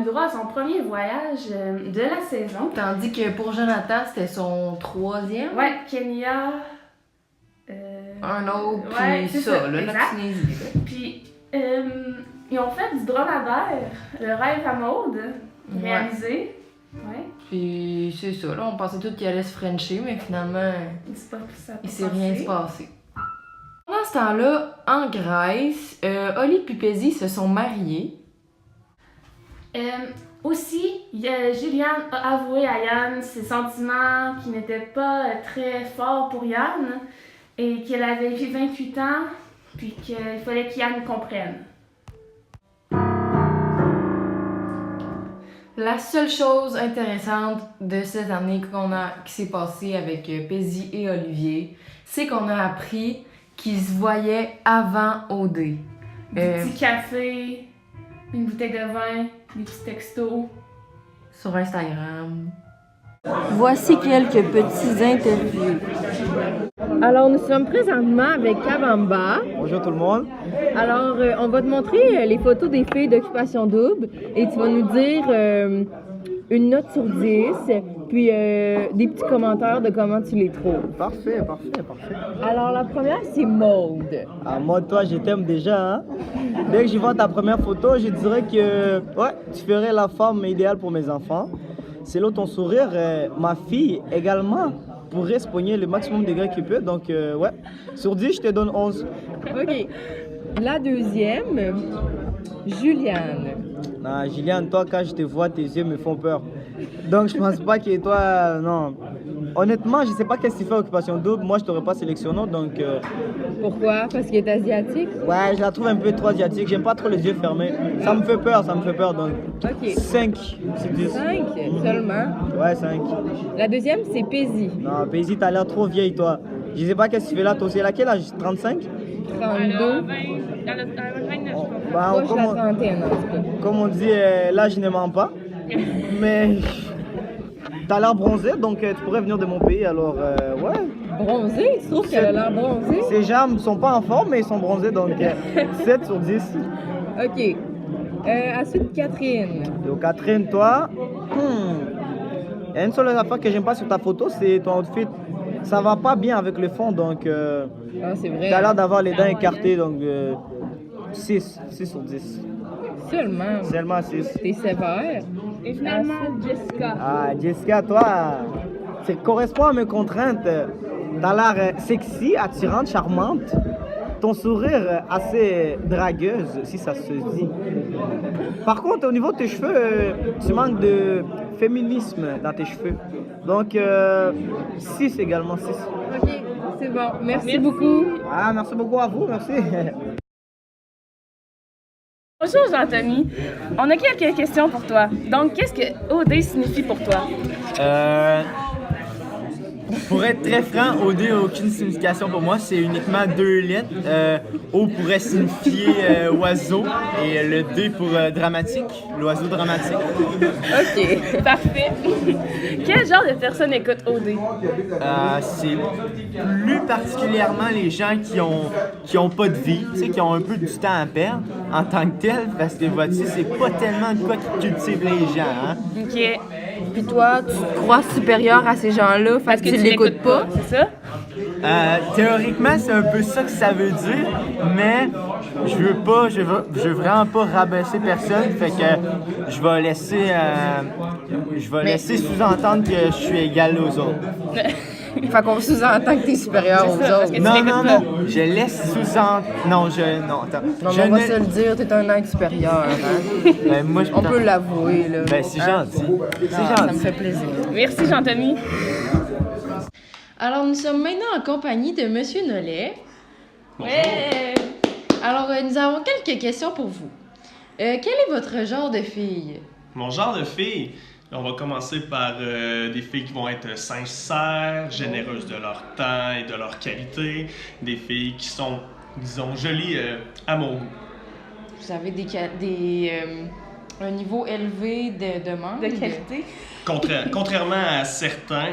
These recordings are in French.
eu droit à son premier voyage de la saison. Tandis que pour Jonathan, c'était son 3e. Ouais, Kenya. Un autre, puis ouais, ça, là, la exact. Tunisie. Là. Puis, ils ont fait du dromadaire, le rêve à Maude, réalisé. Ouais. Puis c'est ça, là, on pensait tous qu'il allait se frencher, mais finalement, il s'est rien passé. Pendant ce temps-là, en Grèce, Oli et Pézi se sont mariés. Aussi, Juliane a avoué à Yann ses sentiments qui n'étaient pas très forts pour Yann et qu'elle avait 28 ans, puis qu'il fallait qu'Yann comprenne. La seule chose intéressante de cette année qui s'est passée avec Pézi et Olivier, c'est qu'on a appris qu'ils se voyaient avant OD. Du petit café, une bouteille de vin, des petits textos. Sur Instagram. Voici quelques petits interviews. Alors, nous sommes présentement avec Kabamba. Bonjour tout le monde. Alors, on va te montrer les photos des filles d'Occupation Double et tu vas nous dire une note sur 10, puis des petits commentaires de comment tu les trouves. Parfait. Alors, la première, c'est Maude. Ah, moi, toi, je t'aime déjà. Hein? Dès que j'y vois ta première photo, je dirais que tu ferais la femme idéale pour mes enfants. Selon ton sourire, ma fille également pourrait se pogner le maximum de gars qu'il peut. Donc, sur 10, je te donne 11. OK. La deuxième, Juliane. Non, Juliane, toi, quand je te vois, tes yeux me font peur. Donc, je pense pas que toi, non. Honnêtement, je sais pas qu'est-ce que tu fais Occupation Double. Moi, je t'aurais pas sélectionné, donc... Pourquoi? Parce qu'il est asiatique? Ouais, je la trouve un peu trop asiatique. J'aime pas trop les yeux fermés. Ça me fait peur, donc... OK. 5 sur 10. 5 seulement? Ouais, 5. La deuxième, c'est Pézi. Non, Pézi, t'as l'air trop vieille, toi. Je sais pas qu'est-ce que tu fais là. Toi aussi, à quel âge? 35? 32. Bah, Proche de la trentaine, en tout cas. comme on dit, là, je ne mens pas. Mais... T'as l'air bronzé, donc tu pourrais venir de mon pays, alors ouais. Bronzée? Tu trouves qu'elle a l'air bronzée? Ses jambes sont pas en forme, mais ils sont bronzés, donc 7 sur 10. OK. Ensuite, Catherine. Donc Catherine, toi, il y a une seule affaire que j'aime pas sur ta photo, c'est ton outfit. Ça va pas bien avec le fond, donc Ah, c'est vrai. t'as l'air d'avoir les dents écartées, donc 6 sur 10. Seulement. Seulement 6. T'es sévère. Et finalement, Jessica. Ah, Jessica, toi, ça correspond à mes contraintes. T'as l'air sexy, attirante, charmante. Ton sourire assez dragueuse, si ça se dit. Par contre, au niveau de tes cheveux, tu manques de féminisme dans tes cheveux. Donc, 6 également, 6. OK, c'est bon. Merci beaucoup. Ah, merci beaucoup à vous, merci. Bonjour Jean-Thomy, on a quelques questions pour toi. Donc, qu'est-ce que OD signifie pour toi? Pour être très franc, OD n'a aucune signification pour moi, c'est uniquement 2 lettres. O pourrait signifier oiseau et le D pour dramatique, l'oiseau dramatique. OK, parfait. Quel genre de personne écoute OD? C'est plus particulièrement les gens qui ont pas de vie, tu sais, qui ont un peu du temps à perdre en tant que tel, parce que vois-tu, c'est pas tellement de quoi qui cultive les gens. Hein? OK. Puis toi, tu te crois supérieur à ces gens-là, parce que tu l'écoutes pas. C'est ça? Théoriquement, c'est un peu ça que ça veut dire, mais je veux vraiment pas rabaisser personne, fait que je vais laisser sous-entendre que je suis égal aux autres. Fait qu'on sous-entend que t'es supérieur aux ça, parce autres. que Non, je laisse sous-entendre. Non, attends. Non, mais on va se le dire, t'es un être supérieur. Hein? Ben, moi, On peut l'avouer, là. Ben, c'est gentil. C'est Ça gentil. me fait plaisir. Merci Jean-Thomy. Alors, nous sommes maintenant en compagnie de Monsieur Nollet. Ouais. Alors, nous avons quelques questions pour vous. Quel est votre genre de fille? Mon genre de fille, on va commencer par des filles qui vont être sincères, généreuses de leur temps et de leur qualité, des filles qui sont, disons, jolies à mon goût. Vous avez un niveau élevé de demande? De qualité. Contrairement à certains,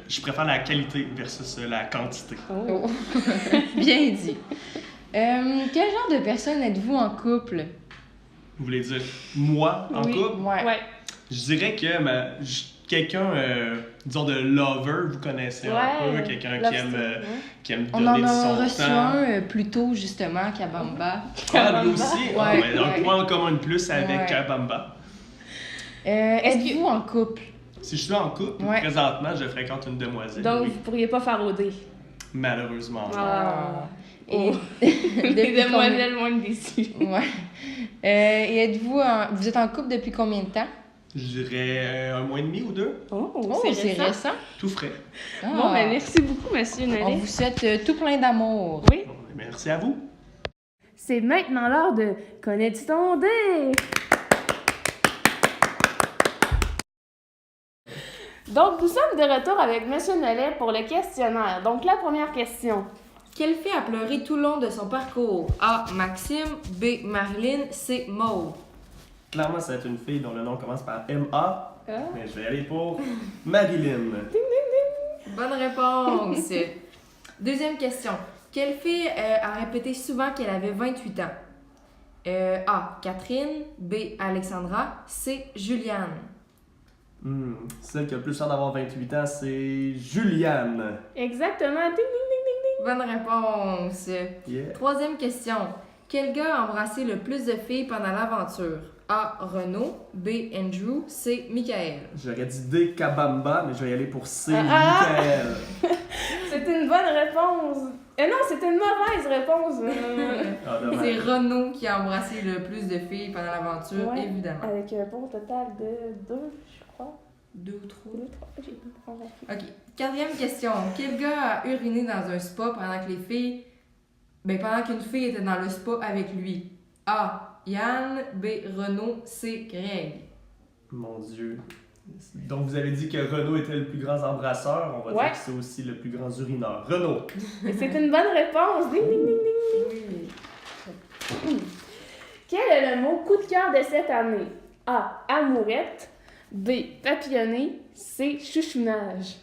je préfère la qualité versus la quantité. Oh. Bien dit. Quel genre de personne êtes-vous en couple? Vous voulez dire moi en couple? Ouais. Je dirais que quelqu'un, disons, de lover, vous connaissez un peu, quelqu'un qui aime On donner en de a son reçu temps. un plus tôt, justement, Kabamba. Ah, lui aussi? Ouais. Un point en commun de plus avec Kabamba. Êtes-vous en couple? Si je suis en couple, présentement, je fréquente une demoiselle. Donc, oui. vous pourriez pas farauder. Malheureusement. Et Les demoiselles moins déçues. Et vous êtes en couple depuis combien de temps? Je dirais 1 mois et demi ou 2. Oh, c'est récent. Tout frais. Bon, ben merci beaucoup, monsieur Nollet. On vous souhaite tout plein d'amour. Oui. Bon, merci à vous. C'est maintenant l'heure de Connais-tu ton dé? Donc, nous sommes de retour avec monsieur Nollet pour le questionnaire. Donc, la première question. Quelle fille a pleuré tout le long de son parcours? A. Maxime. B. Marilyn. C. Maude. Clairement, c'est une fille dont le nom commence par M.A. Mais je vais aller pour Marilyn. Bonne réponse. Deuxième question. Quelle fille a répété souvent qu'elle avait 28 ans? A. Catherine. B. Alexandra. C. Juliane. Celle qui a le plus l'air d'avoir 28 ans, c'est Juliane. Exactement. Ding, ding, ding, ding, ding. Bonne réponse. Yeah. Troisième question. Quel gars a embrassé le plus de filles pendant l'aventure? A. Renaud. B. Andrew. C. Michael. J'aurais dit D. Kabamba, mais je vais y aller pour C. Ah! Michael. C'est une bonne réponse. Non, c'est une mauvaise réponse. Dommage. C'est Renaud qui a embrassé le plus de filles pendant l'aventure, Ouais, évidemment. Avec un bon total de 2, je crois. 2 ou 3. 2, 3, j'ai pas compris. OK. Quatrième question. Quel gars a uriné dans un spa pendant qu'une fille était dans le spa avec lui? A. Yann. B. Renaud. C. Greg. Mon Dieu. Donc, vous avez dit que Renaud était le plus grand embrasseur. On va dire que c'est aussi le plus grand urineur. Renaud. C'est une bonne réponse. Ding, ding, ding, ding. Oui. Quel est le mot coup de cœur de cette année? A. Amourette. B. Papillonner. C. Chouchounage.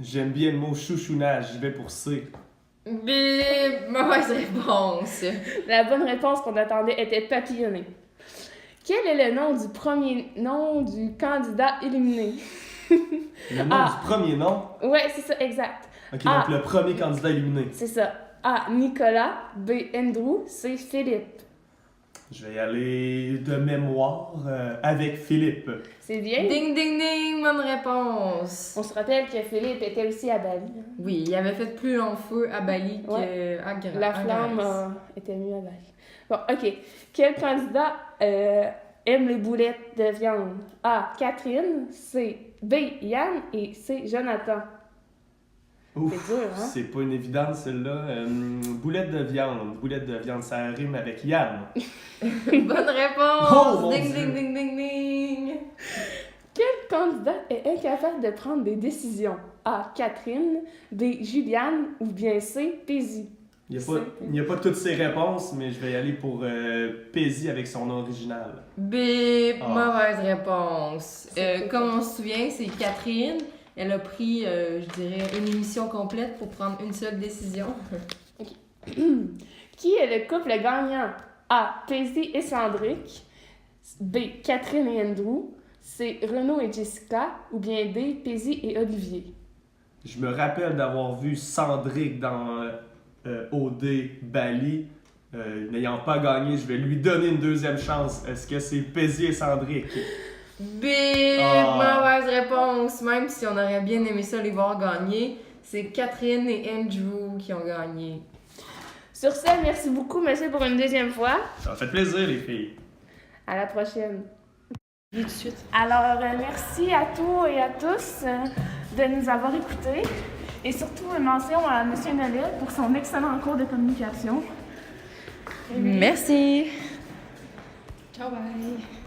J'aime bien le mot chouchounage. Je vais pour C. B. Mauvaise réponse. La bonne réponse qu'on attendait était papillonner. Quel est le nom du candidat éliminé? Le nom du premier nom? Ouais, c'est ça, exact. Ok, donc le premier candidat éliminé. C'est ça. A. Nicolas. B. Andrew. C. Philippe. Je vais y aller de mémoire avec Philippe. C'est bien. Ding, ding, ding. Bonne réponse. On se rappelle que Philippe était aussi à Bali. Oui, il avait fait plus long feu à Bali qu'à Grèce. La flamme était mieux à Bali. Bon, OK. Quel candidat aime les boulettes de viande? A. Catherine. C. B. Yann. Et C. Jonathan. Ouf, c'est dur, hein? C'est pas une évidence, celle-là. Boulette de viande. Boulette de viande, ça rime avec Yann. Bonne réponse! Oh, mon ding, Dieu. ding, ding, ding, ding! Quel candidat est incapable de prendre des décisions? A. Catherine. B. Juliane. Ou bien C. Paisy. Il n'y a pas toutes ces réponses, mais je vais y aller pour Paisy avec son nom original. B. Mauvaise réponse. Comme on se souvient, c'est Catherine. Elle a pris, je dirais, une émission complète pour prendre une seule décision. Qui est le couple gagnant? A. Paisy et Cendric. B. Catherine et Andrew. C. Renaud et Jessica. Ou bien D. Paisy et Olivier. Je me rappelle d'avoir vu Cendric dans OD Bali. N'ayant pas gagné, je vais lui donner une deuxième chance. Est-ce que c'est Paisy et Cendric? B. Mauvaise réponse. Même si on aurait bien aimé ça les voir gagner, c'est Catherine et Andrew qui ont gagné. Sur ce, merci beaucoup, monsieur, pour une deuxième fois. Ça m'a fait plaisir, les filles. À la prochaine. Tout de suite. Alors, merci à tous et à tous de nous avoir écoutés. Et surtout, mention à M. Nollet pour son excellent cours de communication. Merci. Ciao, bye.